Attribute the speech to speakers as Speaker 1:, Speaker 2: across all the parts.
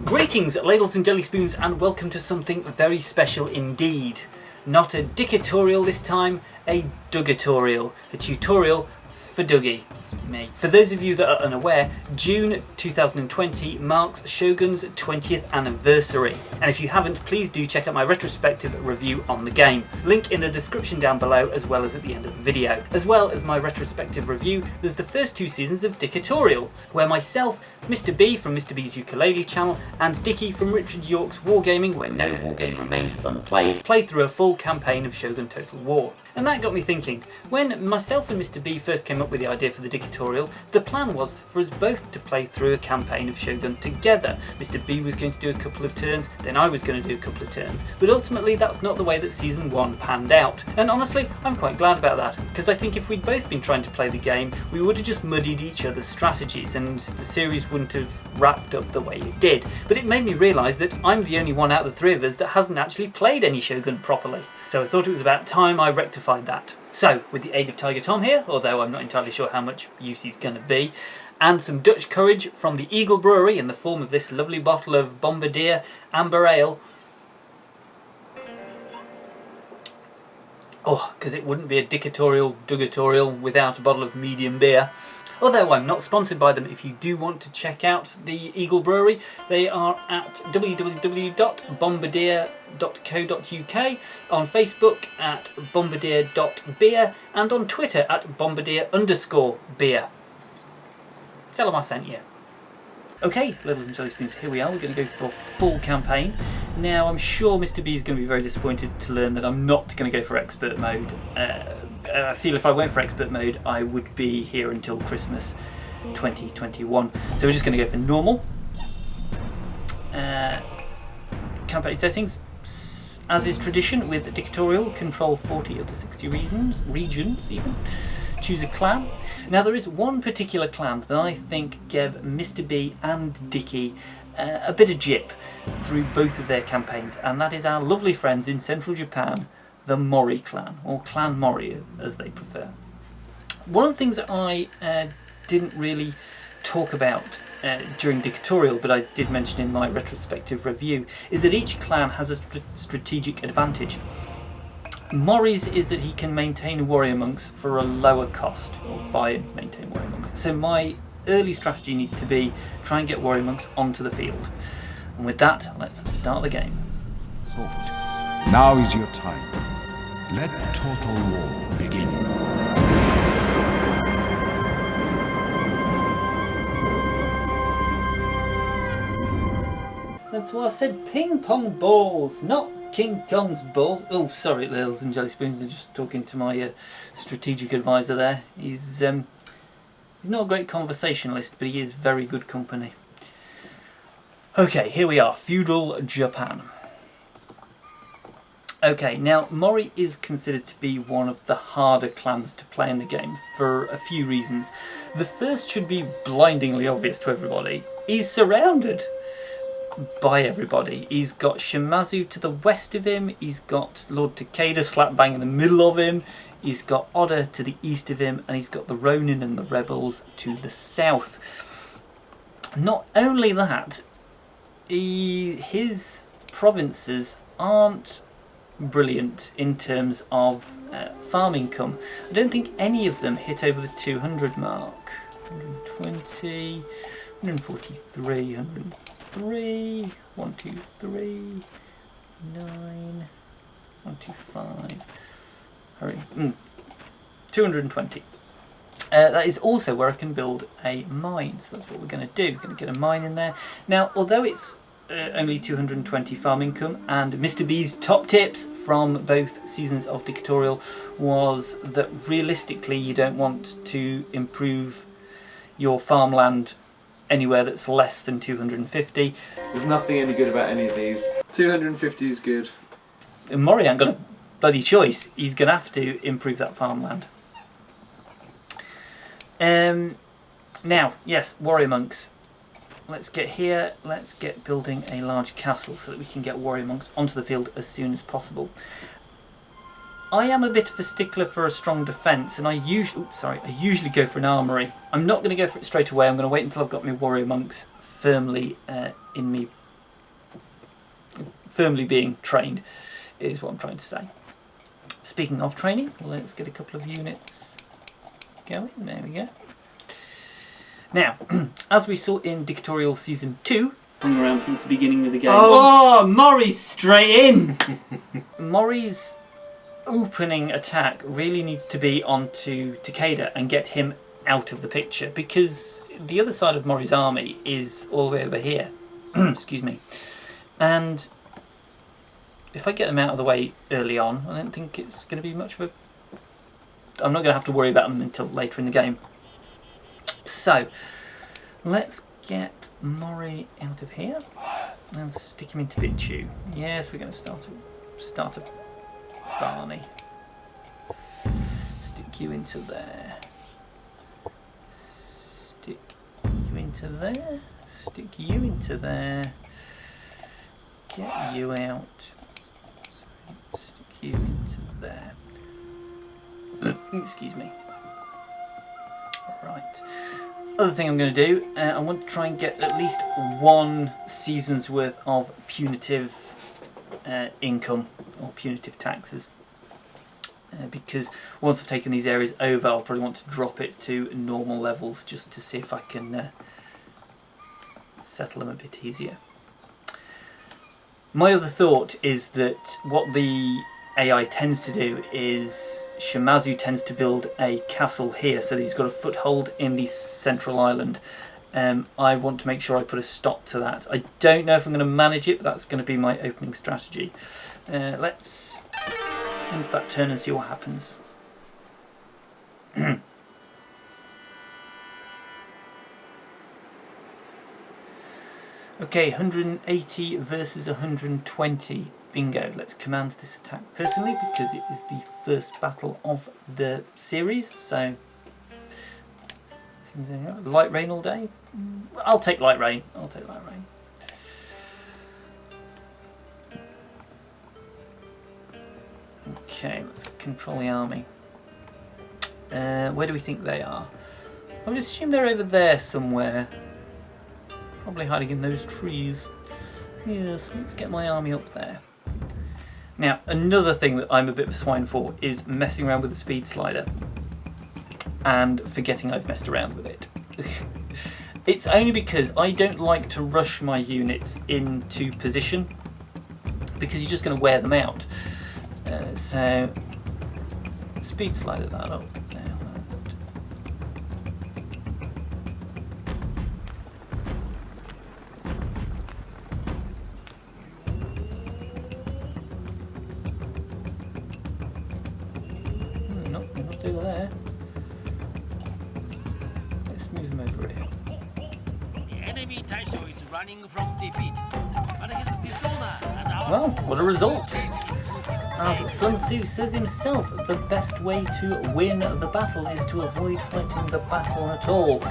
Speaker 1: Greetings, ladles and jelly spoons, and welcome to something very special indeed. Not a Dickytorial this time, a Dougietorial, a tutorial for Dougie. It's me. For those of you that are unaware, June 2020 marks Shogun's 20th anniversary. And if you haven't, please do check out my retrospective review on the game. Link in the description down below, as well as at the end of the video. As well as my retrospective review, there's the first two seasons of Dickytorial, where myself, Mr. B from Mr. B's Ukulele channel, and Dicky from Richard York's Wargaming, where no wargame remains unplayed, played through a full campaign of Shogun Total War. And that got me thinking, when myself and Mr. B first came up with the idea for the Dickytorial, the plan was for us both to play through a campaign of Shogun together. Mr. B was going to do a couple of turns, then I was going to do a couple of turns. But ultimately that's not the way that Season 1 panned out. And honestly, I'm quite glad about that, because I think if we'd both been trying to play the game, we would have just muddied each other's strategies and the series wouldn't have wrapped up the way it did. But it made me realise that I'm the only one out of the three of us that hasn't actually played any Shogun properly. So I thought it was about time I rectified that. So, with the aid of Tiger Tom here, although I'm not entirely sure how much use he's going to be, and some Dutch courage from the Eagle Brewery in the form of this lovely bottle of Bombardier Amber Ale. Oh, because it wouldn't be a Dougietorial without a bottle of medium beer. Although I'm not sponsored by them, if you do want to check out the Eagle Brewery, they are at www.bombardier.co.uk, on Facebook at bombardier.beer, and on Twitter at bombardier_beer. Tell them I sent you. Okay, Littles and Jelly Spoons, here we are. We're going to go for full campaign. Now, I'm sure Mr. B is going to be very disappointed to learn that I'm not going to go for expert mode. I feel if I went for expert mode, I would be here until Christmas 2021. So we're just going to go for normal. Campaign settings, as is tradition with Dickytorial, control 40 up to 60 regions even. Choose a clan. Now there is one particular clan that I think gave Mr. B and Dicky a bit of jip through both of their campaigns, and that is our lovely friends in central Japan, the Mori clan, or Clan Mori as they prefer. One of the things that I didn't really talk about during Dickytorial, but I did mention in my retrospective review, is that each clan has a strategic advantage. Mori's is that he can maintain warrior monks for a lower cost, or buy and maintain warrior monks. So my early strategy needs to be try and get warrior monks onto the field. And with that, let's start the game.
Speaker 2: Sword. Now is your time. Let Total War begin.
Speaker 1: That's what I said, ping pong balls, not King Kong's balls. Oh, sorry, Littles and Jelly Spoons, I'm just talking to my strategic advisor there. He's not a great conversationalist, but he is very good company. Okay, here we are, feudal Japan. Okay, now Mori is considered to be one of the harder clans to play in the game for a few reasons. The first should be blindingly obvious to everybody. He's surrounded by everybody. He's got Shimazu to the west of him, he's got Lord Takeda slap bang in the middle of him, he's got Oda to the east of him, and he's got the Ronin and the rebels to the south. Not only that, his provinces aren't brilliant in terms of farm income. I don't think any of them hit over the 200 mark. 120, 143, 103, 123, 9, 125, hurry, 220. That is also where I can build a mine, so that's what we're going to do. We're going to get a mine in there. Now, although it's only 220 farm income, and Mr. B's top tips from both seasons of Dickytorial was that realistically you don't want to improve your farmland anywhere that's less than 250.
Speaker 3: There's nothing any good about any of these. 250 is good.
Speaker 1: And Mori ain't got a bloody choice. He's going to have to improve that farmland. Now, yes, warrior monks. Let's get here, let's get building a large castle so that we can get warrior monks onto the field as soon as possible. I am a bit of a stickler for a strong defence, and I usually go for an armoury. I'm not going to go for it straight away. I'm going to wait until I've got my warrior monks firmly in my firmly being trained, is what I'm trying to say. Speaking of training, let's get a couple of units going. There we go. Now, as we saw in Dickytorial Season 2, hung around since the beginning of the game. Oh, Mori's straight in! Mori's opening attack really needs to be onto Takeda and get him out of the picture, because the other side of Mori's army is all the way over here. Excuse me. And if I get them out of the way early on, I don't think it's going to be much of a... I'm not going to have to worry about them until later in the game. So, let's get Mori out of here and stick him into Bitchu. Yes, we're going to start a Barney. Stick you into there. Stick you into there. Stick you into there. Get you out. Stick you into there. Excuse me. Right. Other thing I'm going to do, I want to try and get at least one season's worth of punitive income or punitive taxes. Because once I've taken these areas over, I'll probably want to drop it to normal levels just to see if I can settle them a bit easier. My other thought is that what the AI tends to do is Shimazu tends to build a castle here so that he's got a foothold in the central island. I want to make sure I put a stop to that. I don't know if I'm going to manage it, but that's going to be my opening strategy. Let's end that turn and see what happens. Okay, 180 versus 120. Bingo. Let's command this attack personally because it is the first battle of the series. So, light rain all day. I'll take light rain. I'll take light rain. Okay, let's control the army. Where do we think they are? I would assume they're over there somewhere. Probably hiding in those trees. Yes, let's get my army up there. Now, another thing that I'm a bit of a swine for is messing around with the speed slider and forgetting I've messed around with it. It's only because I don't like to rush my units into position because you're just going to wear them out. So, speed slider that up. There. Let's move him over here.
Speaker 4: The enemy Taisho is running from defeat, but his dishonor and our
Speaker 1: well, what a result! As Sun Tzu says himself, the best way to win the battle is to avoid fighting the battle at all.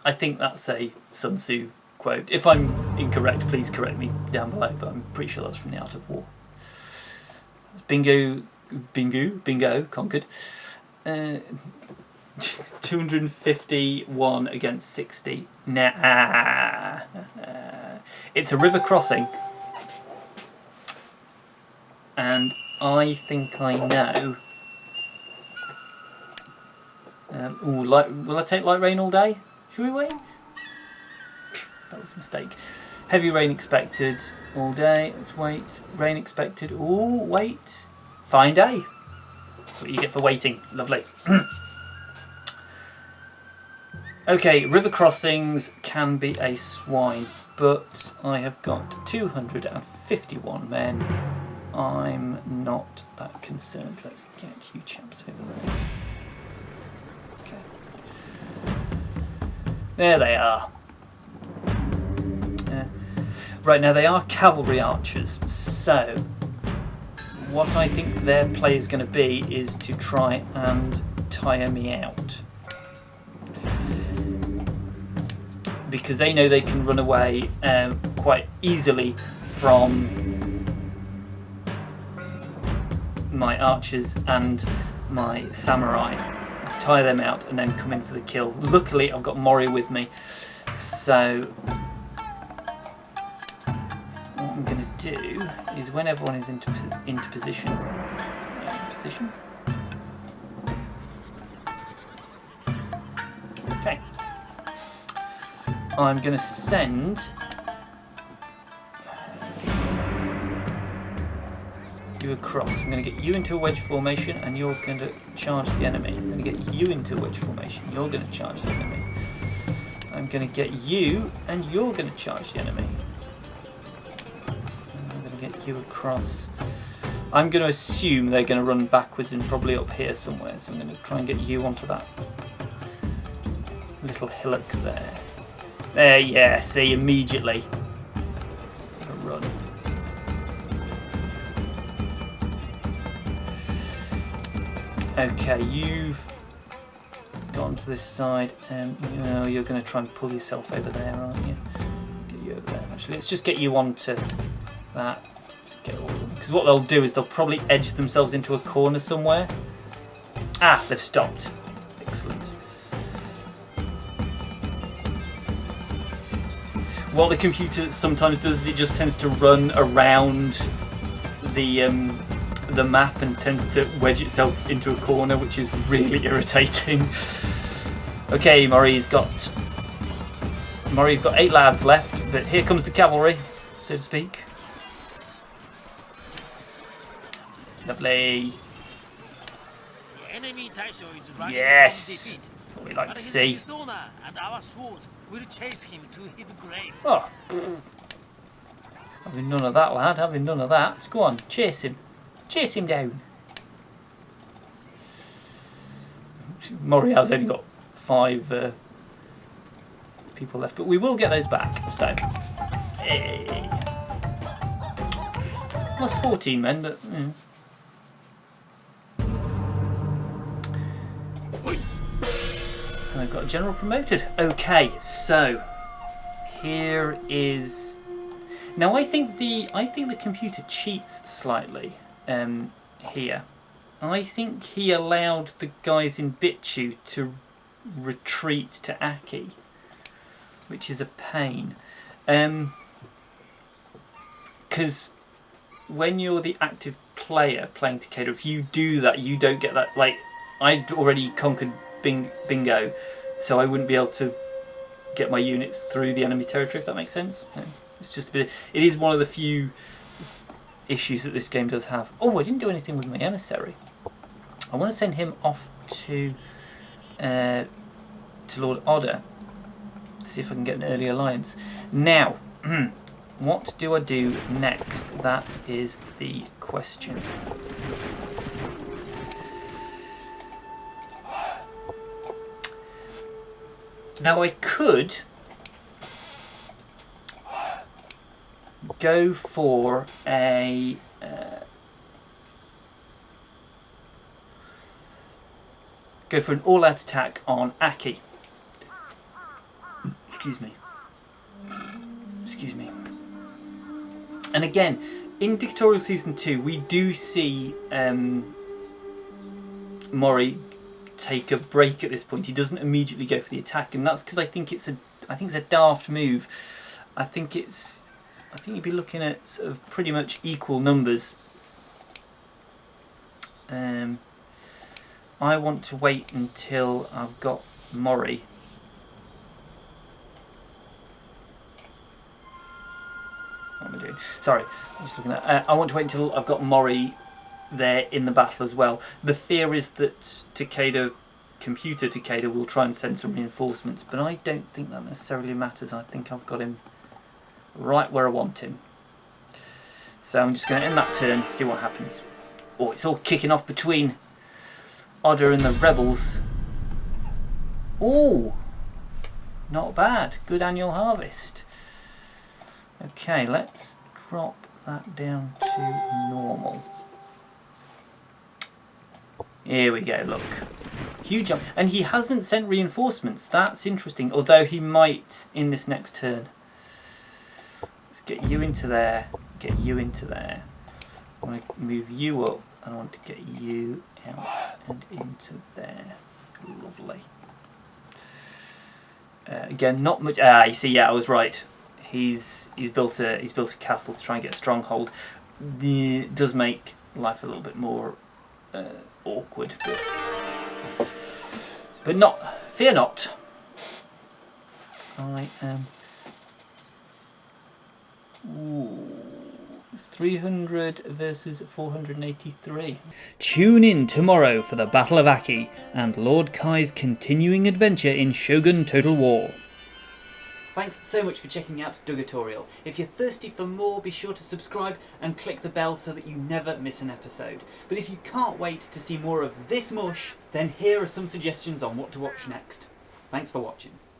Speaker 1: I think that's a Sun Tzu quote. If I'm incorrect, please correct me down below, but I'm pretty sure that's from The Art of War. Bingo conquered. 251 against 60. Nah. It's a river crossing. And I think I know. Will I take light rain all day? Should we wait? That was a mistake. Heavy rain expected all day. Let's wait. Rain expected. Ooh, wait. Fine day. That's what you get for waiting. Lovely. Okay, river crossings can be a swine, but I have got 251 men. I'm not that concerned. Let's get you chaps over there. Okay. There they are. Right, now they are cavalry archers, so what I think their play is going to be is to try and tire me out. Because they know they can run away quite easily from my archers and my samurai. Tire them out and then come in for the kill. Luckily I've got Mori with me, so do is when everyone is into position. Position. Okay. I'm going to send you across. I'm going to get you into a wedge formation and you're going to charge the enemy. I'm going to get you into a wedge formation. You're going to charge the enemy. I'm going to get you and you're going to charge the enemy. And I'm going to get you across. I'm going to assume they're going to run backwards and probably up here somewhere. So I'm going to try and get you onto that little hillock there. There, yeah, see, immediately. Run. Okay, you've gone to this side, and you're going to try and pull yourself over there, aren't you? Get you over there. Actually, let's just get you onto that. Let's get all of them. Because what they'll do is they'll probably edge themselves into a corner somewhere. Ah, they've stopped. Excellent. What the computer sometimes does is it just tends to run around the map and tends to wedge itself into a corner, which is really irritating. Okay, Mori's got 8 lads left, but here comes the cavalry, so to speak. Lovely.
Speaker 4: The enemy Taisho is running
Speaker 1: Yes.
Speaker 4: from defeat.
Speaker 1: What we like
Speaker 4: But
Speaker 1: to
Speaker 4: his
Speaker 1: see.
Speaker 4: dishonor and our swords will chase him to his grave.
Speaker 1: Oh, having none of that, lad. Having none of that. Let's go on, chase him. Chase him down. Mori has only got 5 people left, but we will get those back. So, hey. Lost 14 men, but. And I've got a general promoted. Okay, so here is. Now I think the computer cheats slightly. Here, I think he allowed the guys in Bitchu to retreat to Aki, which is a pain. Because when you're the active player playing Takeda, if you do that, you don't get that. Like, I'd already conquered Bingo, so I wouldn't be able to get my units through the enemy territory, if that makes sense. It's just a bit. It is one of the few issues that this game does have. Oh, I didn't do anything with my emissary. I want to send him off to Lord Odda. See if I can get an early alliance. Now, what do I do next? That is the question. Now I could go for a an all-out attack on Aki. Excuse me. And again, in Dickytorial Season 2, we do see Mori take a break at this point. He doesn't immediately go for the attack, and that's because I think it's a daft move. I think you'd be looking at sort of pretty much equal numbers. I want to wait until I've got Mori. What am I doing? Sorry, I'm just looking at. I want to wait until I've got Mori there in the battle as well. The fear is that computer Takeda will try and send some reinforcements, but I don't think that necessarily matters. I think I've got him right where I want him. So I'm just going to end that turn, see what happens. Oh, it's all kicking off between Odda and the rebels. Oh, not bad. Good annual harvest. Okay, let's drop that down to normal. Here we go, look. Huge jump. And he hasn't sent reinforcements. That's interesting, although he might in this next turn. Let's get you into there. Get you into there. I want to move you up. And I want to get you out and into there. Lovely. Again, not much. Ah, you see, yeah, I was right. he's built a castle to try and get a stronghold. It does make life a little bit more awkward, but not. Fear not. I am. 300 versus 483. Tune in tomorrow for the Battle of Aki and Lord Kai's continuing adventure in Shogun Total War. Thanks so much for checking out Dougietorial. If you're thirsty for more, be sure to subscribe and click the bell so that you never miss an episode. But if you can't wait to see more of this mush, then here are some suggestions on what to watch next. Thanks for watching.